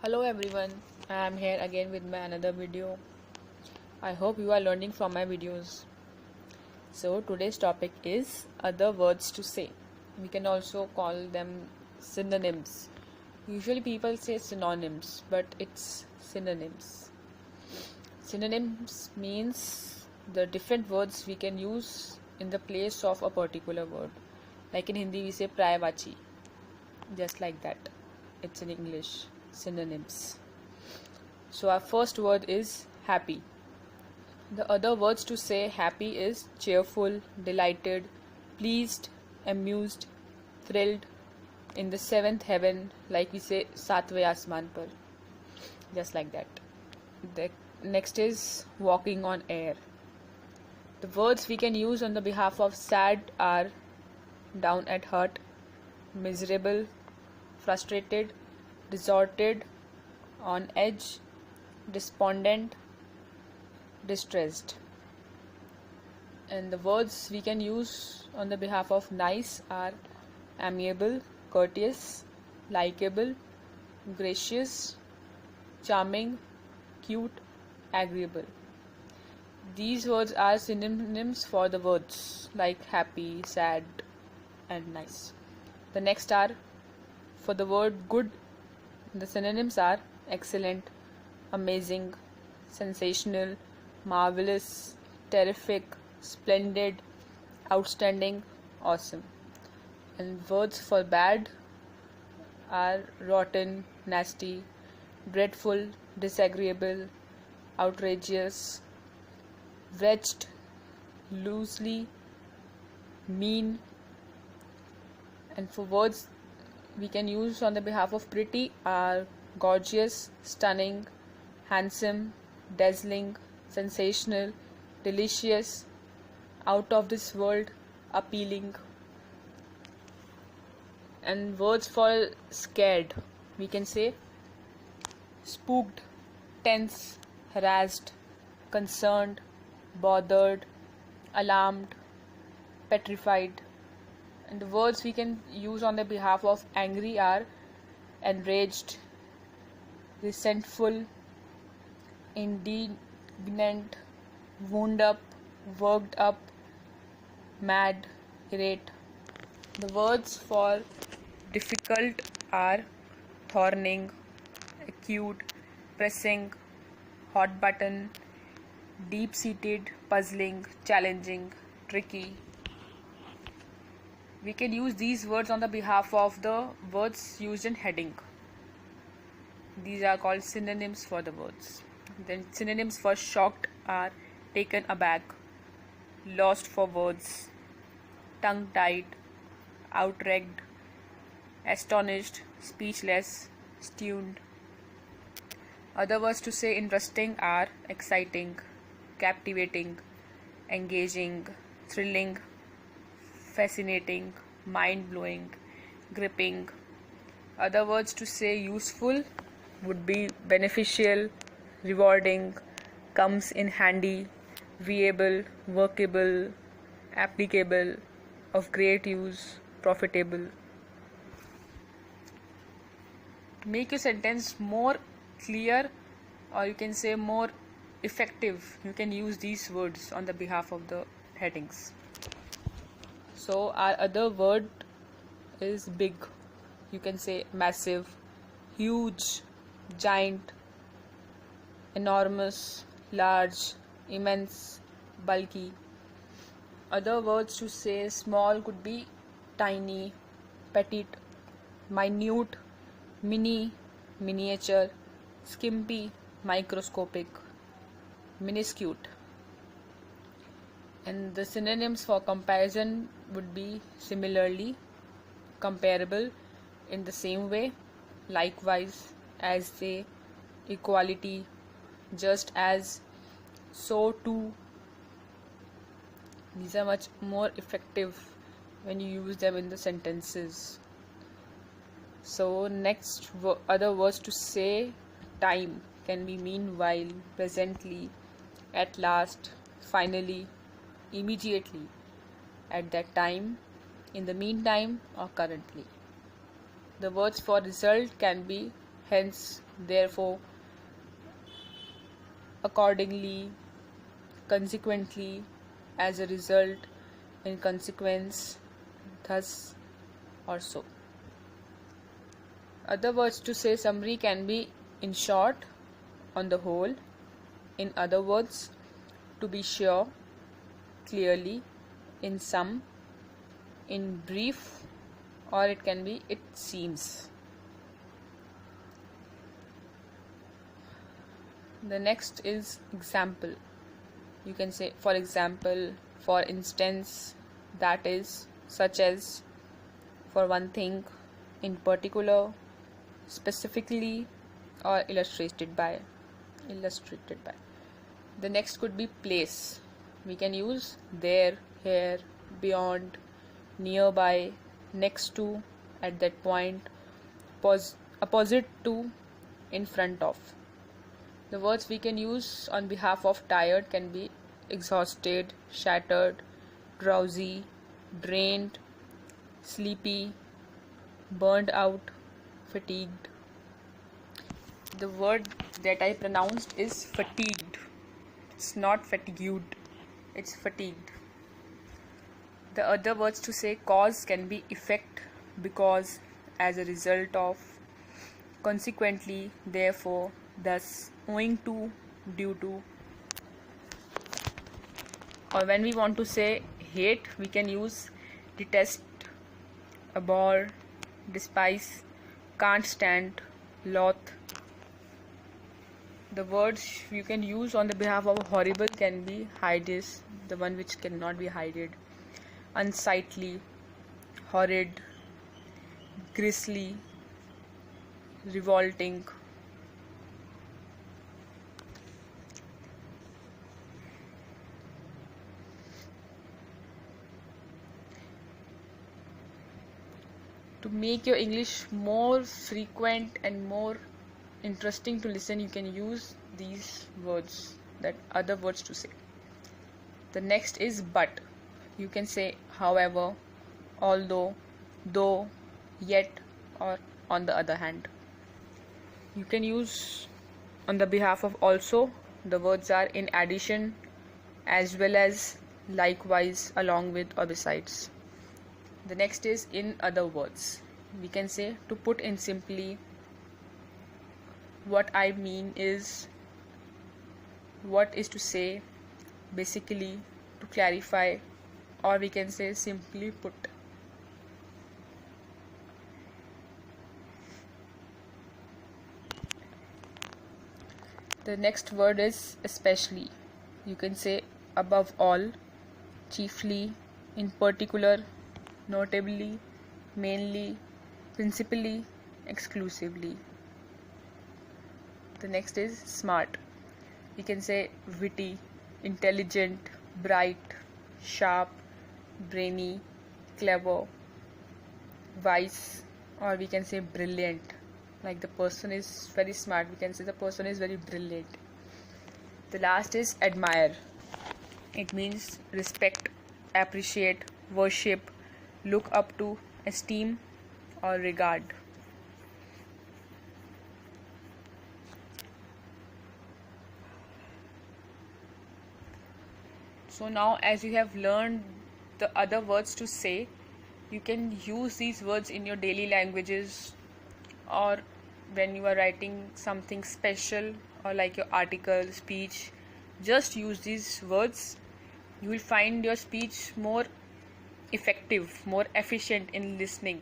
Hello everyone, I am here again with my another video. I hope you are learning from my videos. So today's topic is other words to say. We can also call them synonyms. Usually people say synonyms, but it's synonyms. Synonyms means the different words we can use in the place of a particular word. Like in Hindi we say prayavachi. Just like that. It's in English. Synonyms. So our first word is happy. The other words to say happy is cheerful, delighted, pleased, amused, thrilled, in the seventh heaven, like we say satve asman par. Just like that. The next is walking on air. The words we can use on the behalf of sad are down at heart, miserable, frustrated, distorted, on edge, despondent, distressed. And the words we can use on the behalf of nice are amiable, courteous, likable, gracious, charming, cute, agreeable. These words are synonyms for the words like happy, sad, and nice. The next are for the word good. The synonyms are excellent, amazing, sensational, marvelous, terrific, splendid, outstanding, awesome. And words for bad are rotten, nasty, dreadful, disagreeable, outrageous, wretched, loosely, mean. And for words we can use on the behalf of pretty are gorgeous, stunning, handsome, dazzling, sensational, delicious, out of this world, appealing. And words for scared, we can say spooked, tense, harassed, concerned, bothered, alarmed, petrified. And the words we can use on the behalf of angry are enraged, resentful, indignant, wound up, worked up, mad, irate. The words for difficult are thorning, acute, pressing, hot button, deep-seated, puzzling, challenging, tricky. We can use these words on the behalf of the words used in heading. These are called synonyms for the words. Then synonyms for shocked are taken aback, lost for words, tongue-tied, outragged, astonished, speechless, stunned. Other words to say interesting are exciting, captivating, engaging, thrilling, fascinating, mind-blowing, gripping. Other words to say useful would be beneficial, rewarding, comes in handy, viable, workable, applicable, of great use, profitable. To make your sentence more clear, or you can say more effective, you can use these words on the behalf of the headings. So our other word is big. You can say massive, huge, giant, enormous, large, immense, bulky. Other words to say small could be tiny, petite, minute, mini, miniature, skimpy, microscopic, minuscule. And the synonyms for comparison would be similarly, comparable, in the same way, likewise, as they, equality, just as, so too. These are much more effective when you use them in the sentences. So next other words to say time can be meanwhile, presently, at last, finally, immediately, at that time, in the meantime, or currently. The words for result can be hence, therefore, accordingly, consequently, as a result, in consequence, thus, or so. Other words to say summary can be in short, on the whole, in other words, to be sure, clearly, in some, in brief, or it can be it seems. The next is example. You can say for example, for instance, that is, such as, for one thing, in particular, specifically, or illustrated by. The next could be place. We can use there, here, beyond, nearby, next to, at that point, opposite to, in front of. The words we can use on behalf of tired can be exhausted, shattered, drowsy, drained, sleepy, burned out, fatigued. The word that I pronounced is fatigued. It's not fatigued, it's fatigued. The other words to say cause can be effect, because, as a result of, consequently, therefore, thus, owing to, due to. Or when we want to say hate, we can use detest, abhor, despise, can't stand, loath. The words you can use on the behalf of horrible can be hideous, the one which cannot be hided, unsightly, horrid, grisly, revolting. To make your English more frequent and more interesting to listen, you can use these words, that other words to say. The next is but. You can say however, although, though, yet, or on the other hand. You can use on the behalf of also. The words are in addition, as well as, likewise, along with, or besides. The next is in other words. We can say to put in simply, what I mean is, what is to say, basically, to clarify, or we can say simply put. The next word is especially. You can say above all, chiefly, in particular, notably, mainly, principally, exclusively. The next is smart. We can say witty, intelligent, bright, sharp, brainy, clever, wise, or we can say brilliant. Like the person is very smart, we can say the person is very brilliant. The last is admire. It means respect, appreciate, worship, look up to, esteem, or regard. So now, as you have learned the other words to say, you can use these words in your daily languages, or when you are writing something special, or like your article, speech. Just use these words. You will find your speech more effective, more efficient in listening.